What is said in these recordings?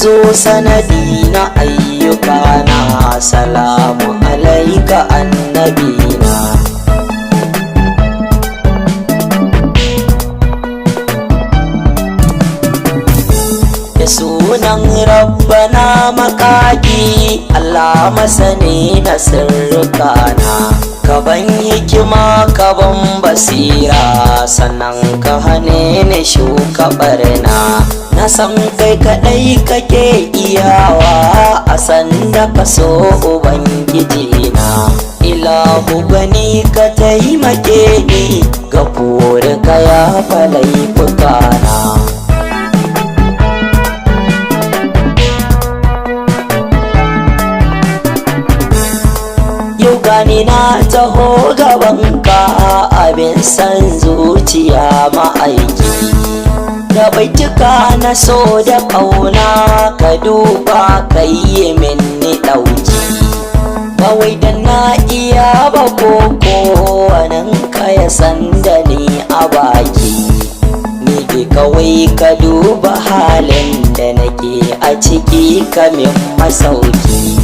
manzo sanadi na ayyuka na, salamu alaika annabina. Da sunan rabbana makaki, Allah masani na sirrikana, kaban hikima kaban basira, sannan ka hane ni shuka barna. Na san kai kadai kake iyawa, a sanda ka so ubangiji na. Ilahu gani ka taimake ni, gafuri ka yafa laifukana. Gani na taho gabanka, abin san zuciya ma'aiki, da baituka na so da ƙauna, ka duba ka yi minni ɗauki. Ba wai da na iya ba koko, wannan ka ya san da ni a baki. Ni ke kawai ka duba halin da nake a ciki, kamin masauki.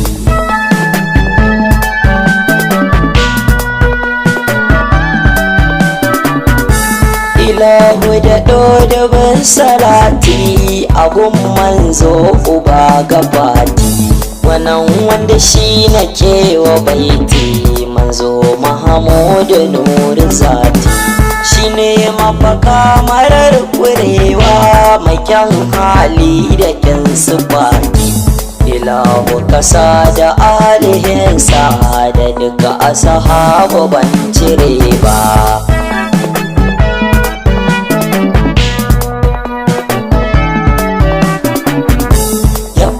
Ilahu da dodobin salati, abun manzo uba gabati, wannan wanda shi na kewa baiti, manzo Mahamudu nurin zati. Shi ne mafaka marar kurewa, mai kyan hali da kyan sifati. Ilahu kasa da alihinsa, da duka asahabu ban cire ba.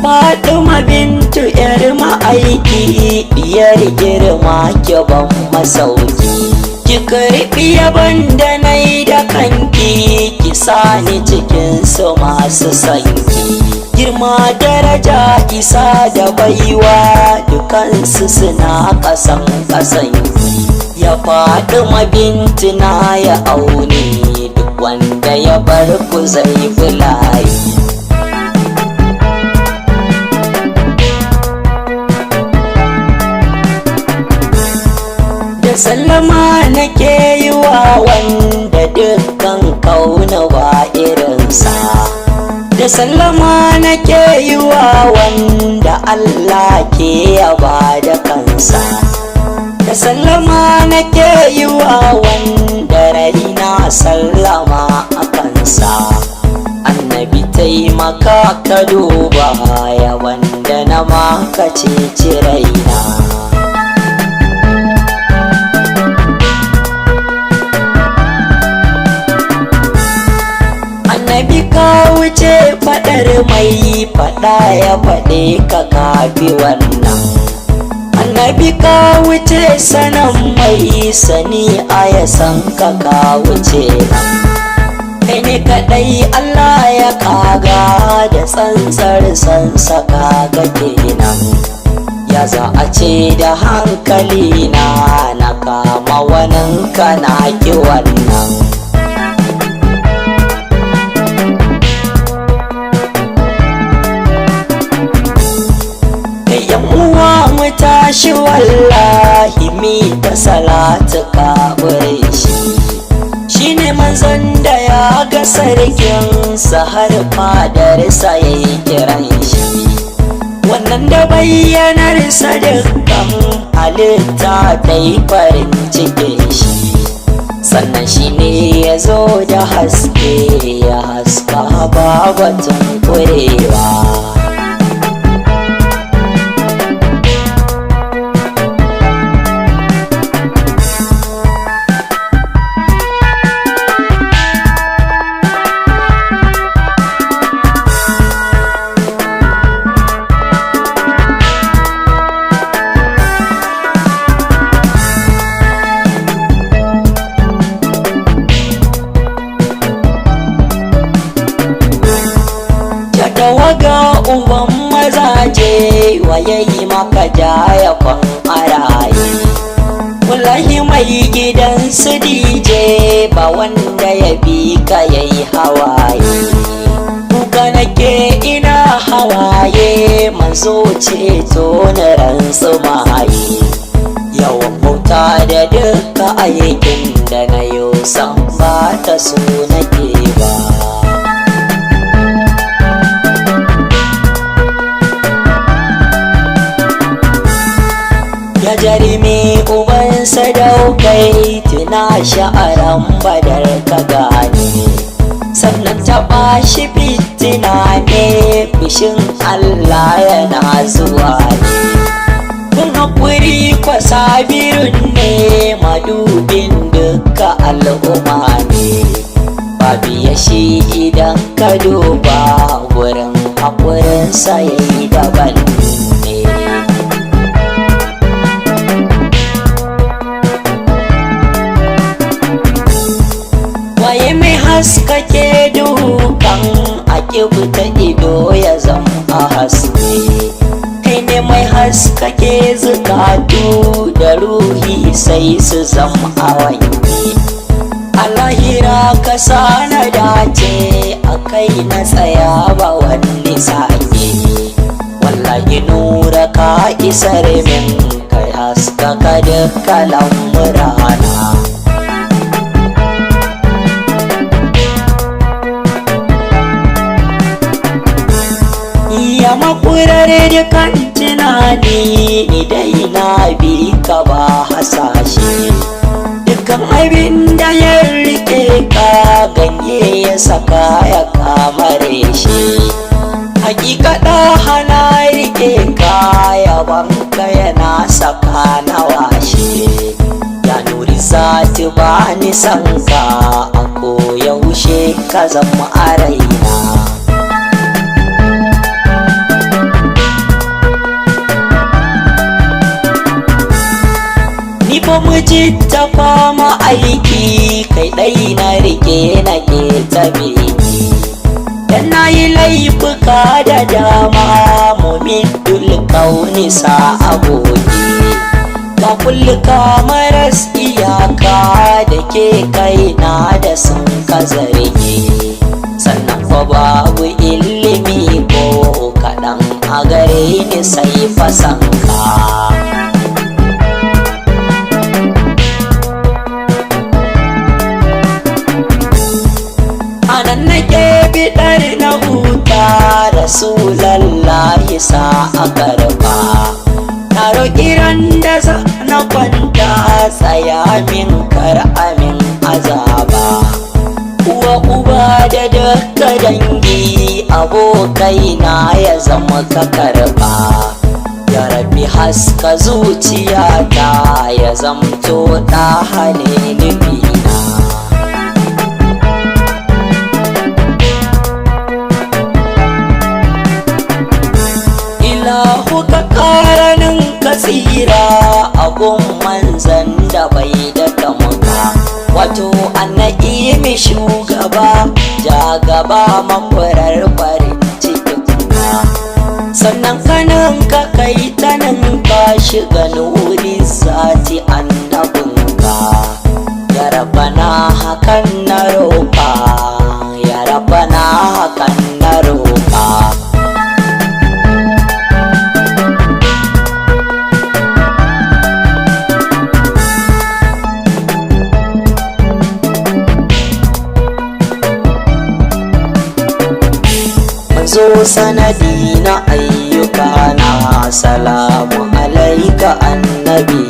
Fatima bintu yar ma'aiki, diyar girma ban masauki, ki karɓi yabon da nai da kanki, ki sani cikin su masu sanki. Girma daraja isa da baiwa, dukansu suna ƙasan ƙasanki. Ya Fatima bintu na ya aune, duk wanda ya bar ku zai bulayi. Sallama nake yi wa wanda dukkan kauna ba irinsa, da sallama nake yi wa wanda Allah ke yaba da kansa, da sallama nake yi wa wanda raina sallama a kansa. Annabi taimaka ka duba ya wanda na maka ceci raina. Annabi ka wuce faɗar mai faɗa ya faɗe ka kafi wannan. Annabi ka wuce sanan mai sani a ya san ka wuce nan. Kai ne kaɗai Allah ya kaga da tsantsar sansa kaga kenan. Ya za a ce da hankali na kama wannan kana ki wannan. Uwa mu tashi wallahi mi ta salatu kabure shi ne manzon da ya ga sarkin sa har fadarsa ya yi kiran shi, wannan da bayyanarsa dukkan halitta ta yi farin cikin shi. Sannan shi ne ya zo da haske ya haska babatun kurewa. Waga uban mazaje wayayi maka jaya kwan araye, wallahi mai gidan su DJ ba wanda ya bi ka yayi hawaye. Kuka nake ina hawaye zo ceto na ransu mahayi. Yawan bauta da duka aikin da na yi san ba ta so nake ba. Ya jarumi uban sadaukai, tuna sha'aran badar ka gane, sannan taɓa shi fitina ne, fushin Allah yana zuwa ne. Kun haƙuri kwa sabirun ne, madubin duka al'umma ne, babu ya shi idan ka duba wurin haƙurinsa ya yi daban ne. Waye mai haskake dukan a ta ido ya zama a haske, kai ne mai haskake zukatu da ruhi sai su zama a wanke. Allahira ka sana dace a kai na tsaya ba wani sake, wallahi nura ka isar min kai haskaka duka lamurana. Ya makurar dukan tunani idai na bi ka ba hasashe, dukan abin da ya rike ka ganye ya saka ya kamare shi. Hakika da hana rike ka yaban ka yana saka na washe, ya nuri zati ba ni san ka a koyaushe ka zama a raina. Ba mu ji ta fama aiki kai ɗai na rike na ke tabe, dan na yi laifuka da dama mumidul kauni sa aboki. Ka kulluka maras iyaka da ke kai na da sun ka zargi, sannan fa babu ilimi ko kaɗan a gare ni sai fasanka. Anan nake bidar na huta, Rasulallahi sa a karba. Na roƙi ran da za na kwanta, tsaya min kar amin azaba. Uwa uba da duka dangi abokai na ya zama ka karba. Ya rabbi haska zuciyata ya zamto ɗa hane nufina. Ilahu ka ƙaranin kasira a gun manzan da bai da kamuka, wato annabi mai shugaba ja gaba mafurar farin cikinka. Sannan kanin ka kai tanin ka shiga nuri sati annabinka. Ya rabana hakan na roƙa, ya rabana hakan na roƙa. Zo sanadi na ayyuka na, salamu alaika annabi